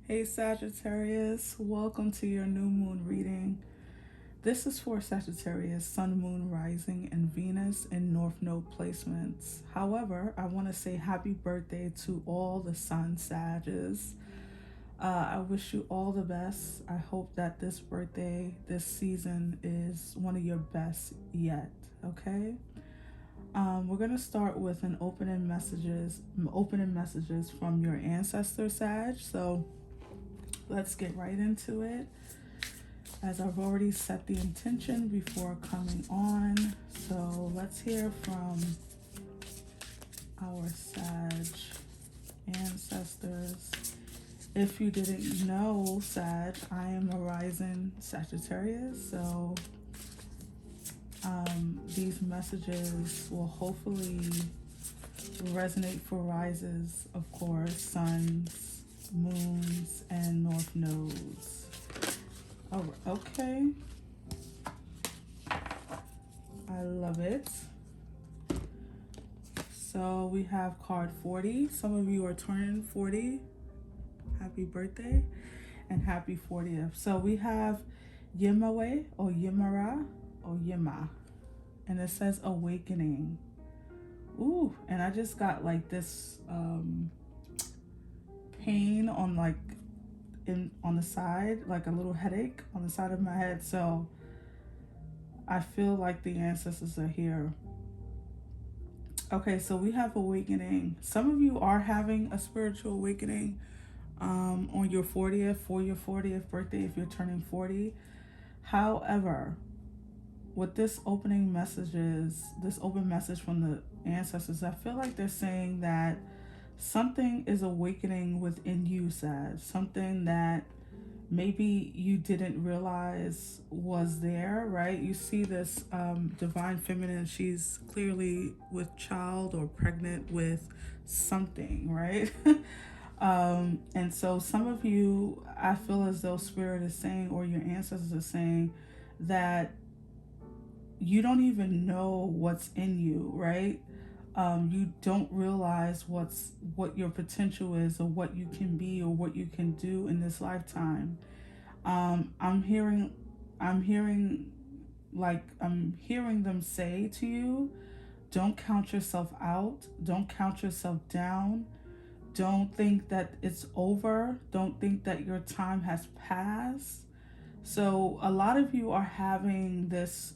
Hey Sagittarius, welcome to your new moon reading. This is for Sagittarius, Sun, Moon, Rising, and Venus in North Node placements. However, I want to say happy birthday to all the Sun Sages. I wish you all the best. I hope that this birthday, this season, is one of your best yet. Okay. We're gonna start with an opening messages from your ancestor, Sag. So let's get right into it. As I've already set the intention before coming on, so let's hear from our Sag ancestors. If you didn't know, Sag, I am a rising Sagittarius, so these messages will hopefully resonate for rises, of course, suns, moons, and north nodes. Oh, okay. I love it. So we have card 40. Some of you are turning 40. Happy birthday and happy 40th. So we have Yimawe or Yimara or Yima. And it says awakening. Ooh, and I just got like this pain on on the side, like a little headache on the side of my head. So I feel like the ancestors are here. Okay, so we have awakening. Some of you are having a spiritual awakening on your 40th, for your 40th birthday, if you're turning 40. However, what this opening message is, this open message from the ancestors, I feel like they're saying that something is awakening within you, Sag. Something that maybe you didn't realize was there, right? You see this divine feminine, she's clearly with child or pregnant with something, right? And so some of you, I feel as though spirit is saying, or your ancestors are saying, that you don't even know what's in you, right? You don't realize what your potential is, or what you can be, or what you can do in this lifetime. I'm hearing them say to you, don't count yourself out, don't count yourself down, don't think that it's over, don't think that your time has passed. So a lot of you are having this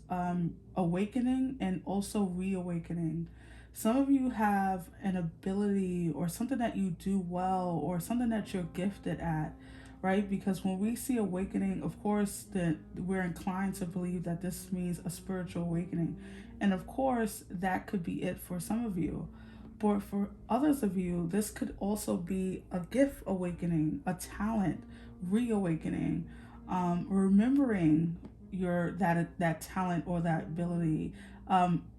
awakening and also reawakening. Some of you have an ability or something that you do well, or something that you're gifted at, right? Because when we see awakening, of course, that we're inclined to believe that this means a spiritual awakening. And of course, that could be it for some of you. But for others of you, this could also be a gift awakening, a talent reawakening, remembering that talent or that ability,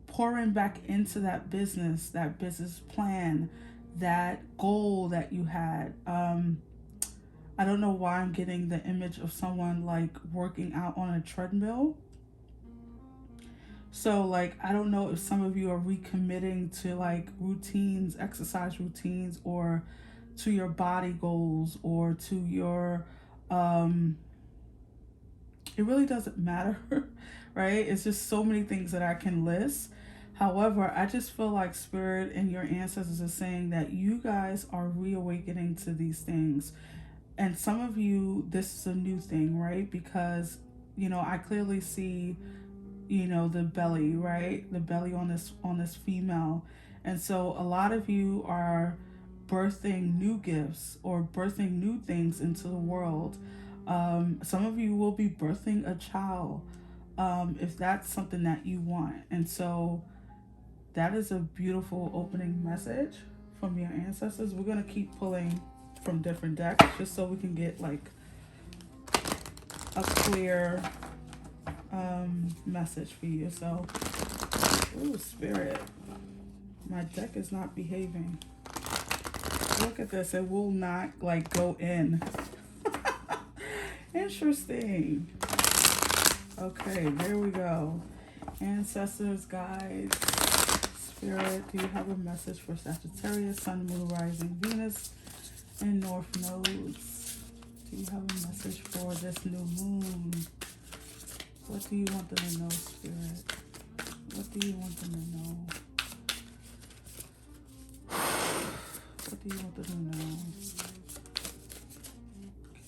pouring back into that business plan, that goal that you had. I don't know why I'm getting the image of someone like working out on a treadmill. So like, I don't know if some of you are recommitting to like routines, exercise routines, or to your body goals, or to your it really doesn't matter, right? It's just so many things that I can list. However, I just feel like spirit and your ancestors are saying that you guys are reawakening to these things. And some of you, this is a new thing, right? Because, I clearly see, the belly, right? The belly on this female. And so a lot of you are birthing new gifts or birthing new things into the world. Some of you will be birthing a child, if that's something that you want. And so that is a beautiful opening message from your ancestors. We're going to keep pulling from different decks just so we can get like a clear message for you. So, ooh, spirit, my deck is not behaving. Look at this. It will not like go in. Interesting. Okay, there we go. Ancestors, guides, spirit, do you have a message for Sagittarius, Sun, Moon, Rising, Venus, and North Nodes? Do you have a message for this new moon? What do you want them to know, Spirit? What do you want them to know? What do you want them to know?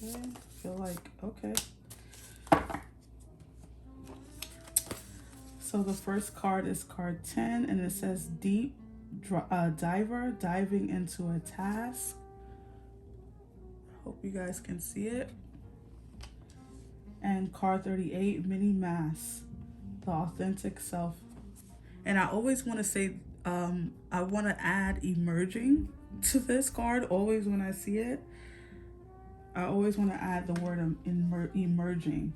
Okay, I feel like, okay. So the first card is card 10, and it says deep diver, diving into a task. Hope you guys can see it. And card 38, mini mass, the authentic self. And I always want to say, I want to add emerging to this card. Always when I see it, I always want to add the word emerging,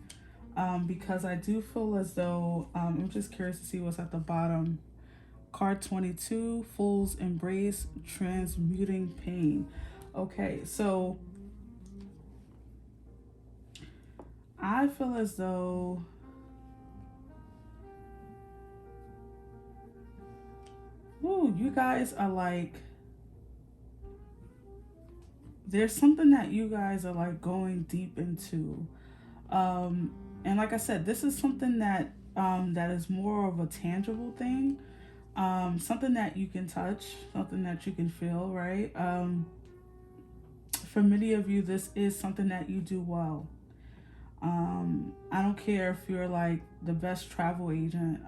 because I do feel as though, I'm just curious to see what's at the bottom. Card 22, Fool's Embrace, transmuting pain. Okay, so I feel as though you guys are like, there's something that you guys are like going deep into. And like I said, this is something that that is more of a tangible thing. Something that you can touch, something that you can feel, right? For many of you, this is something that you do well. I don't care if you're like the best travel agent.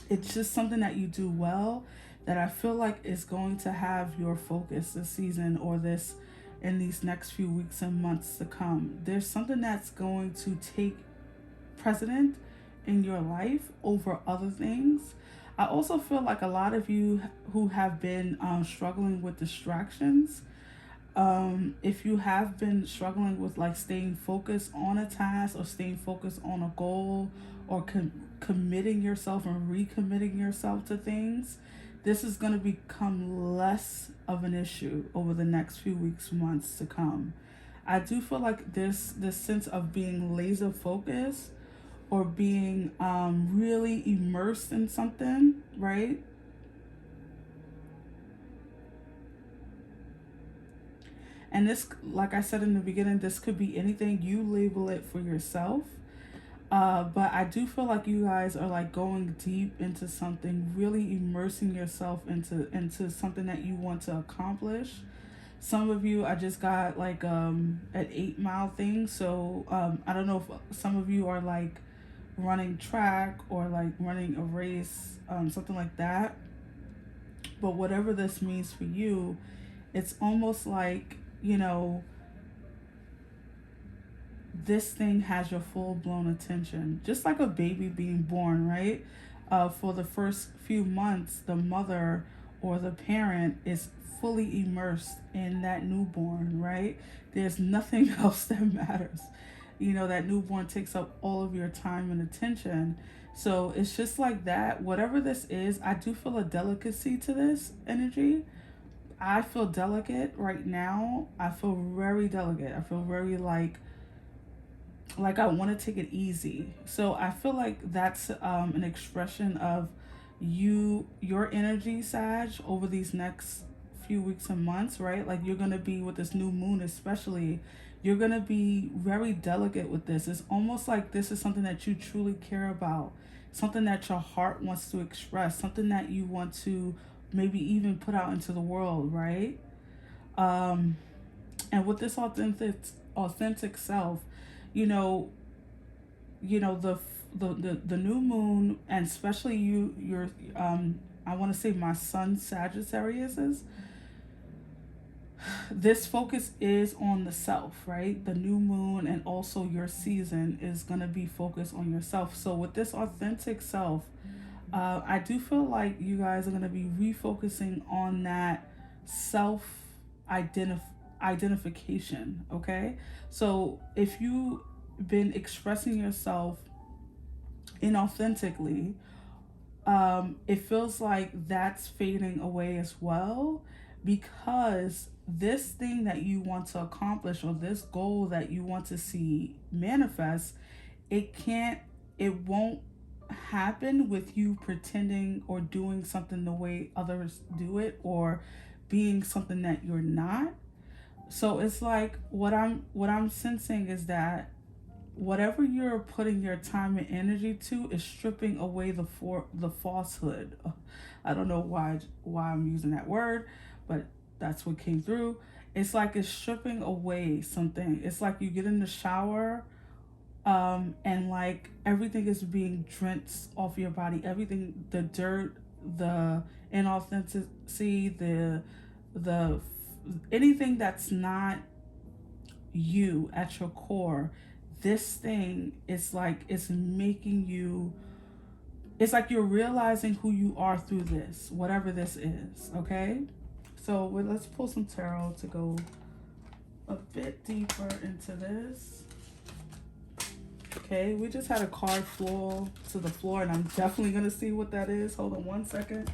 It's just something that you do well that I feel like is going to have your focus this season, or this in these next few weeks and months to come. There's something that's going to take precedent in your life over other things. I also feel like a lot of you who have been struggling with distractions, if you have been struggling with like staying focused on a task, or staying focused on a goal, or committing yourself and recommitting yourself to things, this is going to become less of an issue over the next few weeks, months to come. I do feel like this sense of being laser focused, or being really immersed in something, right? And this, like I said in the beginning, this could be anything. You label it for yourself. But I do feel like you guys are like going deep into something, really immersing yourself into something that you want to accomplish. Some of you, I just got like an 8-mile thing. So I don't know if some of you are like running track, or like running a race, something like that. But whatever this means for you, it's almost like, you know, this thing has your full-blown attention, just like a baby being born, right? For the first few months, the mother or the parent is fully immersed in that newborn, right? There's nothing else that matters. You know, that newborn takes up all of your time and attention. So it's just like that. Whatever this is, I do feel a delicacy to this energy. I feel delicate right now. I feel very delicate. I feel very like I want to take it easy. So I feel like that's an expression of your energy, Sag, over these next few weeks and months, right? Like you're going to be with this new moon, especially, you're going to be very delicate with this. It's almost like this is something that you truly care about, something that your heart wants to express, something that you want to maybe even put out into the world, right? And with this authentic self, you know the new moon, and especially you're I want to say my son Sagittarius is, this focus is on the self, right? The new moon and also your season is going to be focused on yourself. So with this authentic self, I do feel like you guys are going to be refocusing on that self identification, okay? So if you've been expressing yourself inauthentically, it feels like that's fading away as well, because this thing that you want to accomplish, or this goal that you want to see manifest, it won't happen with you pretending or doing something the way others do it, or being something that you're not. So it's like what I'm sensing is that whatever you're putting your time and energy to is stripping away the falsehood. I don't know why I'm using that word, but that's what came through. It's like it's stripping away something. It's like you get in the shower, and like everything is being drenched off your body. Everything, the dirt, the inauthenticity, the anything that's not you at your core. This thing is like it's making you, it's like you're realizing who you are through this, whatever this is. Okay, so let's pull some tarot to go a bit deeper into this. Okay, we just had a card fall to the floor, and I'm definitely gonna see what that is. Hold on one second.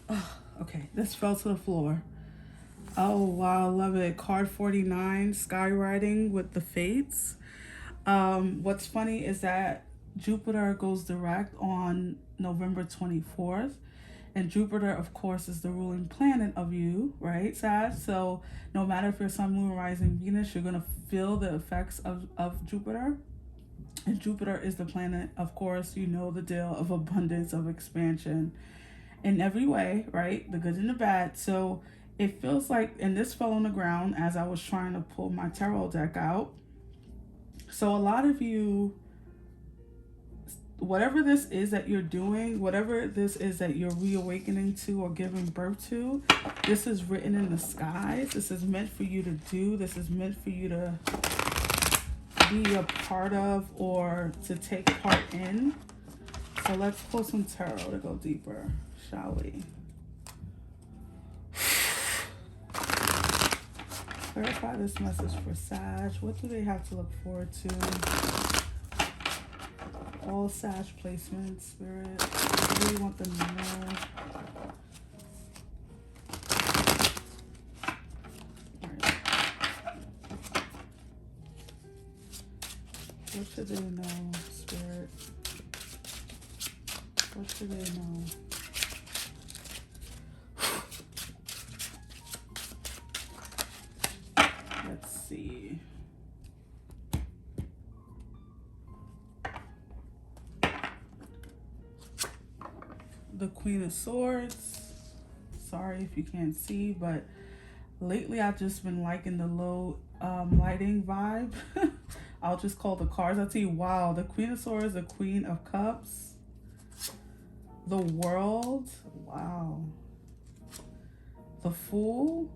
Oh, okay, this fell to the floor. Oh wow, love it. Card 49, skywriting with the fates. What's funny is that Jupiter goes direct on November 24th. And Jupiter, of course, is the ruling planet of you, right, Sag? So no matter if you're Sun, Moon, Rising, Venus, you're going to feel the effects of Jupiter. And Jupiter is the planet, of course, you know the deal, of abundance, of expansion in every way, right? The good and the bad. So it feels like, and this fell on the ground as I was trying to pull my tarot deck out. So a lot of you, whatever this is that you're doing, whatever this is that you're reawakening to or giving birth to, this is written in the skies. This is meant for you to do. This is meant for you to be a part of or to take part in. So let's pull some tarot to go deeper, shall we? Clarify this message for Sag. What do they have to look forward to? All Sag placements, Spirit. What do you want them to know? Right. What should they know, Spirit? What should they know? Let's see. The Queen of Swords. Sorry if you can't see, but lately I've just been liking the low lighting vibe. I'll just call the cards. I'll tell you, wow, the Queen of Swords, the Queen of Cups, the World, wow, the Fool,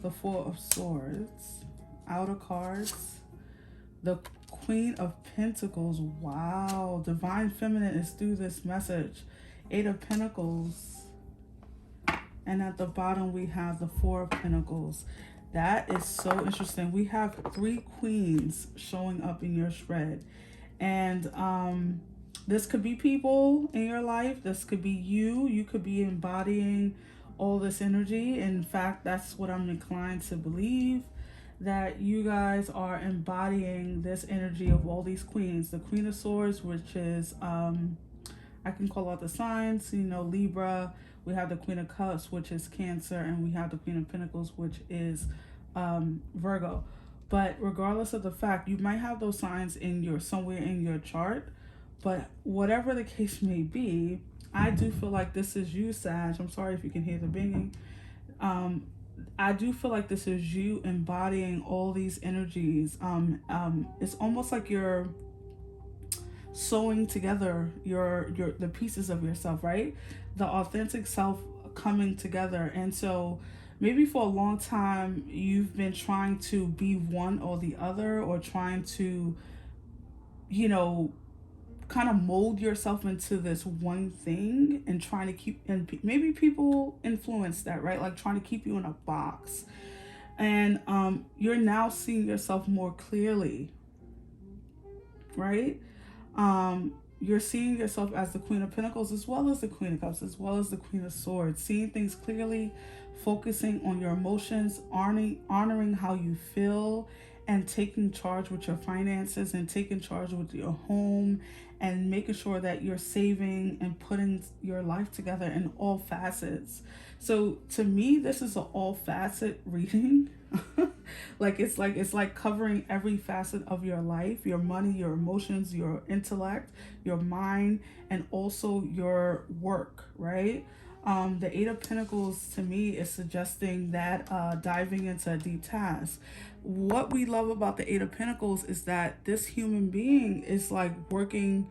the Four of Swords, outer cards, the Queen of Pentacles, wow, Divine Feminine is through this message, Eight of Pentacles, and at the bottom we have the Four of Pentacles. That is so interesting. We have three queens showing up in your spread, and this could be people in your life. This could be you. You could be embodying all this energy. In fact, that's what I'm inclined to believe, that you guys are embodying this energy of all these queens. The Queen of Swords, which is, I can call out the signs, you know, Libra. We have the Queen of Cups, which is Cancer, and we have the Queen of Pentacles, which is Virgo. But regardless of the fact, you might have those signs in your, somewhere in your chart, but whatever the case may be, I do feel like this is you, Sag. I'm sorry if you can hear the binging. I do feel like this is you embodying all these energies. It's almost like you're sewing together the pieces of yourself, right? The authentic self coming together. And so maybe for a long time you've been trying to be one or the other, or trying to, you know, kind of mold yourself into this one thing, and trying to keep, and maybe people influence that, right? Like trying to keep you in a box. And you're now seeing yourself more clearly, right? You're seeing yourself as the Queen of Pentacles, as well as the Queen of Cups, as well as the Queen of Swords, seeing things clearly, focusing on your emotions, honoring how you feel, and taking charge with your finances and taking charge with your home and making sure that you're saving and putting your life together in all facets. So to me, this is an all facet reading. Like it's like covering every facet of your life, your money, your emotions, your intellect, your mind, and also your work, right? The Eight of Pentacles to me is suggesting that diving into a deep task. What we love about the Eight of Pentacles is that this human being is like working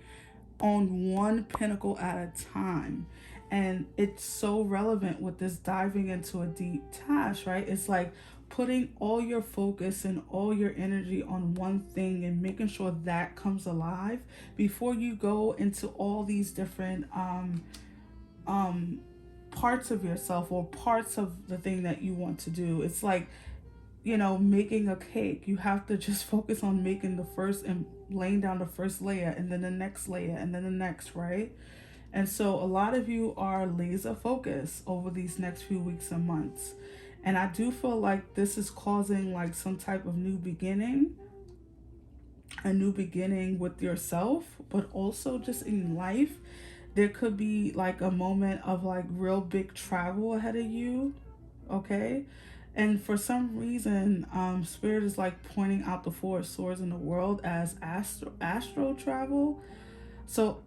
on one pinnacle at a time. And it's so relevant with this diving into a deep task, right? It's like putting all your focus and all your energy on one thing and making sure that comes alive before you go into all these different parts of yourself or parts of the thing that you want to do. It's like, you know, making a cake. You have to just focus on making the first and laying down the first layer and then the next layer and then the next, right? And so a lot of you are laser focused over these next few weeks and months. And I do feel like this is causing like some type of new beginning, a new beginning with yourself, but also just in life. There could be like a moment of like real big travel ahead of you, okay? And for some reason, Spirit is like pointing out the Four of Swords in the world as astral travel. So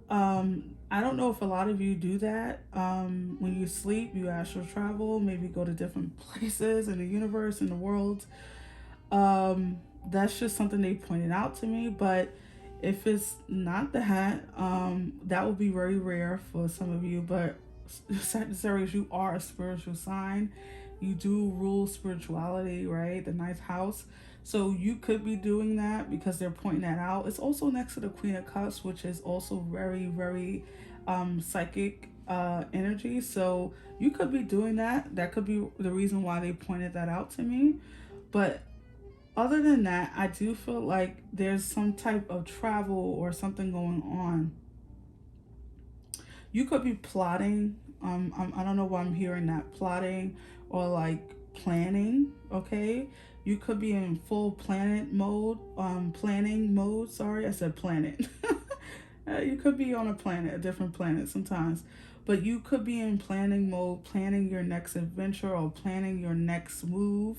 I don't know if a lot of you do that. When you sleep, you astral travel, maybe go to different places in the universe, in the world. That's just something they pointed out to me. But if it's not that, that would be very rare for some of you. But Sagittarius, you are a spiritual sign. You do rule spirituality, right? The ninth house. So you could be doing that because they're pointing that out. It's also next to the Queen of Cups, which is also very, very psychic energy. So you could be doing that. That could be the reason why they pointed that out to me. But other than that, I do feel like there's some type of travel or something going on. You could be plotting. I don't know why I'm hearing that. Plotting or like planning, okay? You could be in full planning mode, sorry, I said planet. You could be on a planet, a different planet sometimes. But you could be in planning mode, planning your next adventure or planning your next move.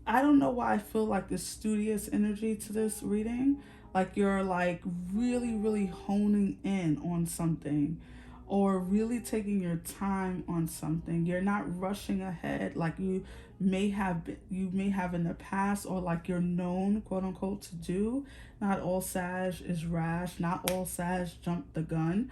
I don't know why I feel like this studious energy to this reading. Like you're like really, really honing in on something or really taking your time on something. You're not rushing ahead like you may have in the past, or like you're known, quote unquote, to do. Not all Sag is rash. Not all Sag jump the gun.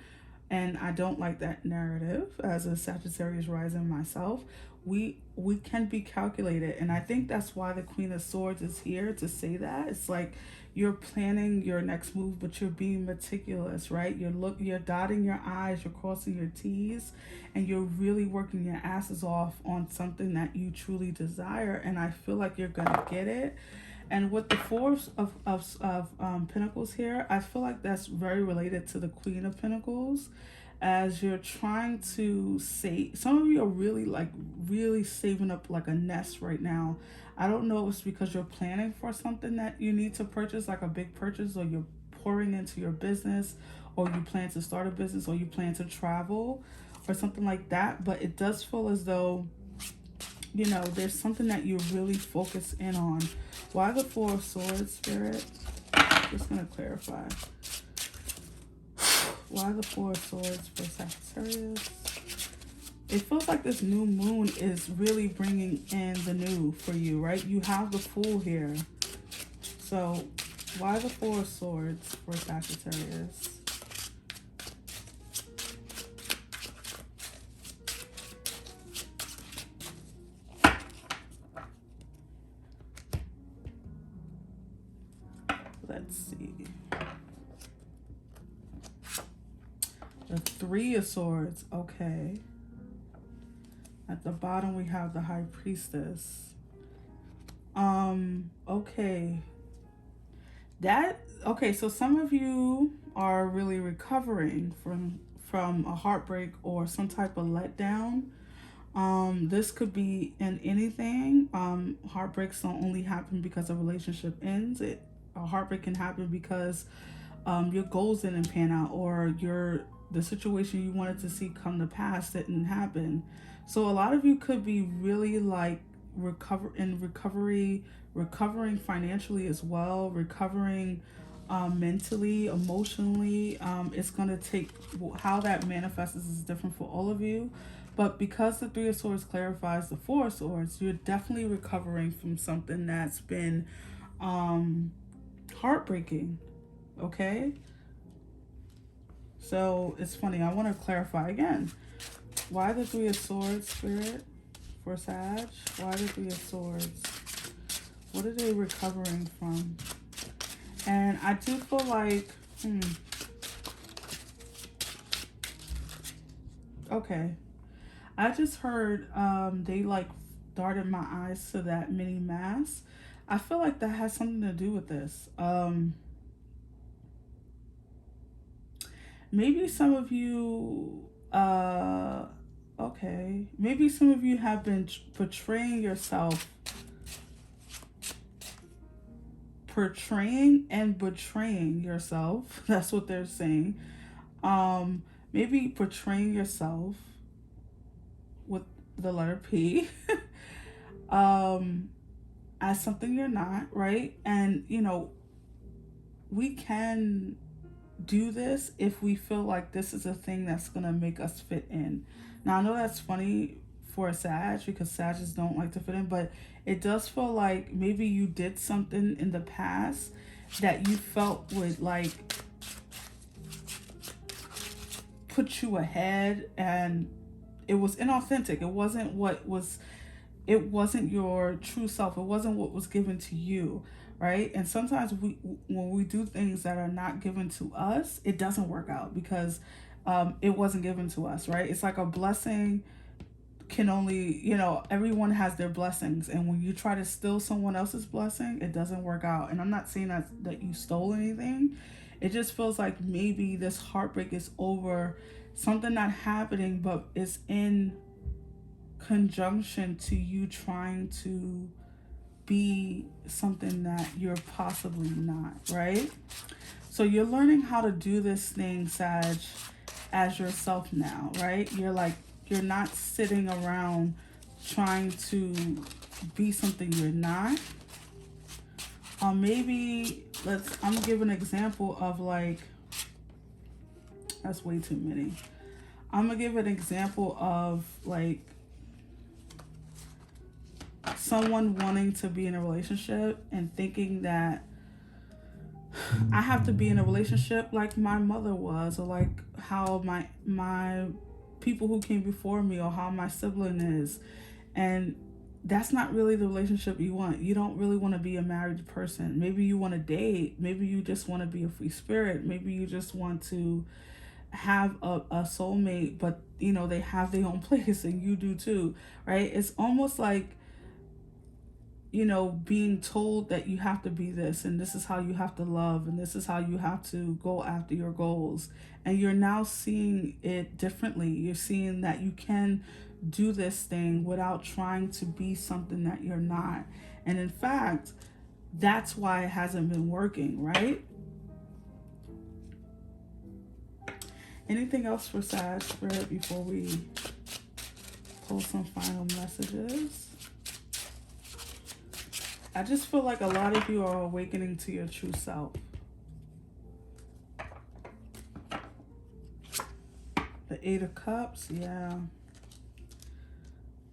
And I don't like that narrative as a Sagittarius rising myself. We can be calculated, and I think that's why the Queen of Swords is here to say that. It's like you're planning your next move, but you're being meticulous, right? You're dotting your I's, you're crossing your T's, and you're really working your asses off on something that you truly desire. And I feel like you're gonna get it. And with the Four of Pentacles here, I feel like that's very related to the Queen of Pentacles. As you're trying to save, some of you are really saving up like a nest right now. I don't know if it's because you're planning for something that you need to purchase, like a big purchase, or you're pouring into your business, or you plan to start a business, or you plan to travel or something like that. But it does feel as though, you know, there's something that you're really focused in on. Why the Four of Swords, Spirit? Just gonna clarify. Why the Four of Swords for Sagittarius? It feels like this new moon is really bringing in the new for you, right? You have the Fool here. So why the Four of Swords for Sagittarius? Let's see. The Three of Swords, okay. At the bottom we have the High Priestess. Okay. So some of you are really recovering from a heartbreak or some type of letdown. This could be in anything. Heartbreaks don't only happen because a relationship ends. A heartbreak can happen because your goals didn't pan out, or the situation you wanted to see come to pass didn't happen. So a lot of you could be really like recovering financially as well, recovering mentally, emotionally. It's going to take, how that manifests is different for all of you. But because the Three of Swords clarifies the Four of Swords, you're definitely recovering from something that's been heartbreaking. Okay? So it's funny. I want to clarify again. Why the Three of Swords, Spirit, for Sag? Why the Three of Swords? What are they recovering from? And I do feel like, okay. I just heard they like darted my eyes to that mini mass. I feel like that has something to do with this. Maybe some of you, okay, maybe some of you have been portraying and betraying yourself. That's what they're saying. Maybe portraying yourself with the letter P as something you're not, right? And we can do this if we feel like this is a thing that's gonna make us fit in. Now I know that's funny for a Sag, because Sagittarius don't like to fit in, but it does feel like maybe you did something in the past that you felt would like put you ahead, and it was inauthentic. It wasn't your true self. It wasn't what was given to you, right? And sometimes when we do things that are not given to us, it doesn't work out because it wasn't given to us, right? It's like a blessing can only, everyone has their blessings, and when you try to steal someone else's blessing, it doesn't work out. And I'm not saying that you stole anything. It just feels like maybe this heartbreak is over something not happening, but it's in conjunction to you trying to be something that you're possibly not, right? So you're learning how to do this thing, Sag, as yourself now, right? You're not sitting around trying to be something you're not. Maybe I'm gonna give an example of like, that's way too many. I'm gonna give an example of like someone wanting to be in a relationship and thinking that I have to be in a relationship like my mother was, or like how my people who came before me, or how my sibling is. And that's not really the relationship you want. You don't really want to be a married person. Maybe you want to date. Maybe you just want to be a free spirit. Maybe you just want to have a soulmate, but they have their own place and you do too, right? It's almost like being told that you have to be this, and this is how you have to love, and this is how you have to go after your goals. And you're now seeing it differently. You're seeing that you can do this thing without trying to be something that you're not. And in fact, that's why it hasn't been working, right? Anything else for Sag Spirit before we pull some final messages? I just feel like a lot of you are awakening to your true self. The Eight of Cups, yeah.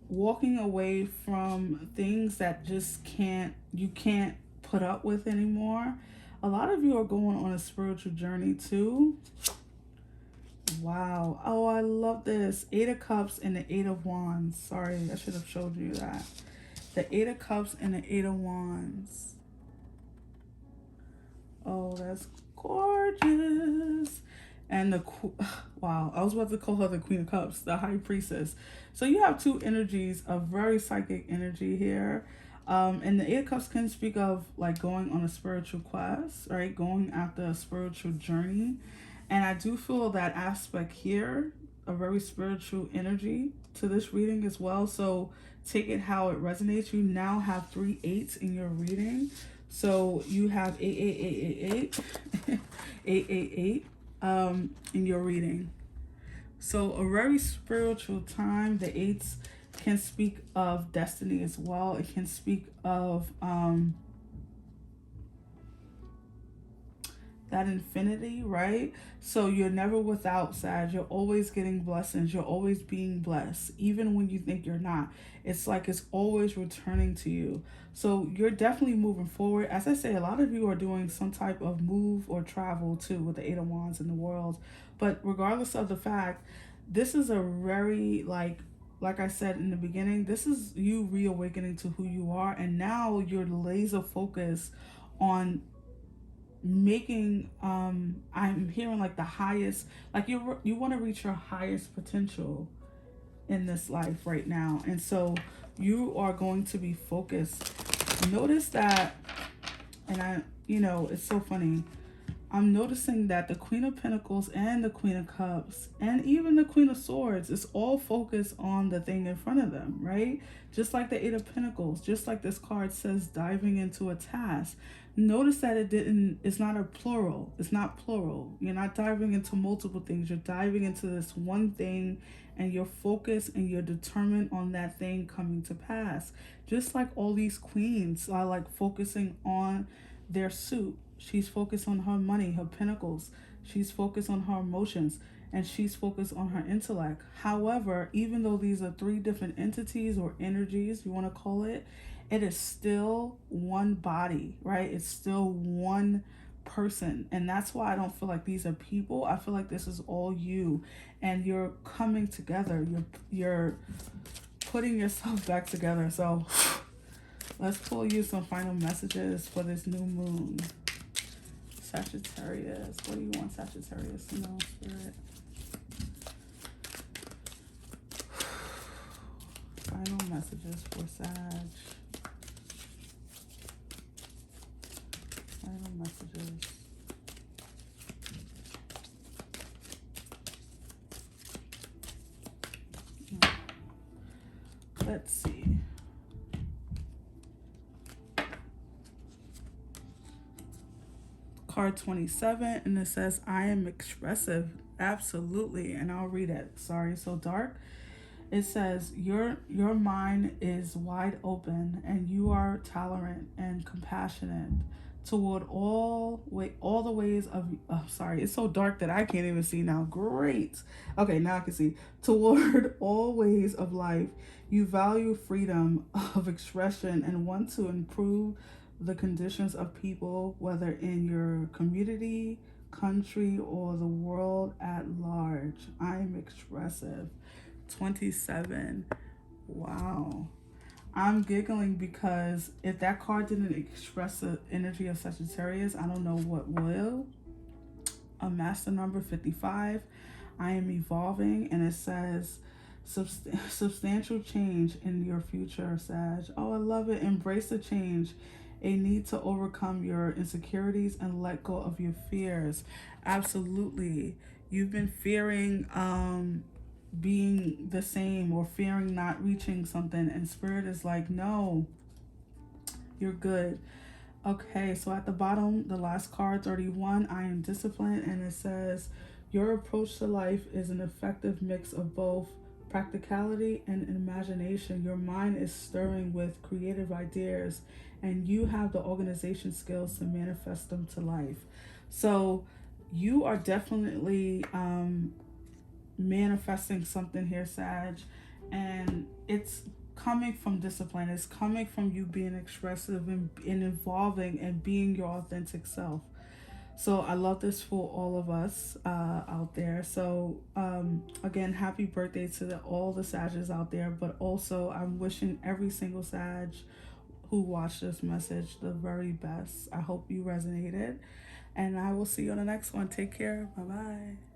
Walking away from things that you can't put up with anymore. A lot of you are going on a spiritual journey too. Wow. Oh, I love this. Eight of Cups and the Eight of Wands. Sorry, I should have showed you that. The Eight of Cups and the Eight of Wands. Oh, that's gorgeous. And wow, I was about to call her the Queen of Cups, the High Priestess. So you have two energies, a very psychic energy here. And the Eight of Cups can speak of like going on a spiritual quest, right? Going after a spiritual journey. And I do feel that aspect here a very spiritual energy to this reading as well. So take it how it resonates. You now have 3 8s in your reading. So you have 888 in your reading. So a very spiritual time. The 8s can speak of destiny as well. It can speak of that infinity, right? So you're never without, Sag. You're always getting blessings. You're always being blessed, even when you think you're not. It's like it's always returning to you. So you're definitely moving forward. As I say, a lot of you are doing some type of move or travel too with the 8 of Wands in the world. But regardless of the fact, this is a very, like I said in the beginning, this is you reawakening to who you are. And now you're laser focused on making I'm hearing like the highest, like you want to reach your highest potential in this life right now. And so you are going to be focused. Notice that, and it's so funny, I'm noticing that the Queen of Pentacles and the Queen of Cups and even the Queen of Swords is all focused on the thing in front of them, right? Just like the 8 of Pentacles, just like this card says, diving into a task. Notice that it's not a plural. It's not plural. You're not diving into multiple things. You're diving into this one thing, and you're focused and you're determined on that thing coming to pass. Just like all these queens are like focusing on their suit. She's focused on her money, her pentacles. She's focused on her emotions, and she's focused on her intellect. However, even though these are 3 different entities or energies, you want to call it, it is still one body, right? It's still one person. And that's why I don't feel like these are people. I feel like this is all you, and you're coming together. You're putting yourself back together. So let's pull you some final messages for this new moon. Sagittarius. What do you want, Sagittarius? No, Spirit. Final messages for Sag. Final messages. Let's see. Card 27, and it says, I am expressive. Absolutely. And I'll read it. Sorry, so dark. It says, your mind is wide open, and you are tolerant and compassionate toward all the ways of, oh, sorry, it's so dark that I can't even see now. Great. Okay, now I can see. Toward all ways of life, you value freedom of expression and want to improve the conditions of people, whether in your community, country, or the world at large. I'm expressive. 27. Wow. I'm giggling because if that card didn't express the energy of Sagittarius, I don't know what will. A master number 55. I am evolving, and it says substantial change in your future, Sag. Oh, I love it. Embrace the change. A need to overcome your insecurities and let go of your fears. Absolutely. You've been fearing being the same, or fearing not reaching something, and Spirit is like, no, you're good. Okay, so at the bottom, the last card, 31, I am disciplined, and it says, your approach to life is an effective mix of both practicality and imagination. Your mind is stirring with creative ideas, and you have the organization skills to manifest them to life. So you are definitely manifesting something here, Sag, and it's coming from discipline. It's coming from you being expressive and evolving and being your authentic self. So I love this for all of us out there. So again, happy birthday to all the Sages out there, but also I'm wishing every single Sag who watched this message the very best. I hope you resonated, and I will see you on the next one. Take care. Bye-bye.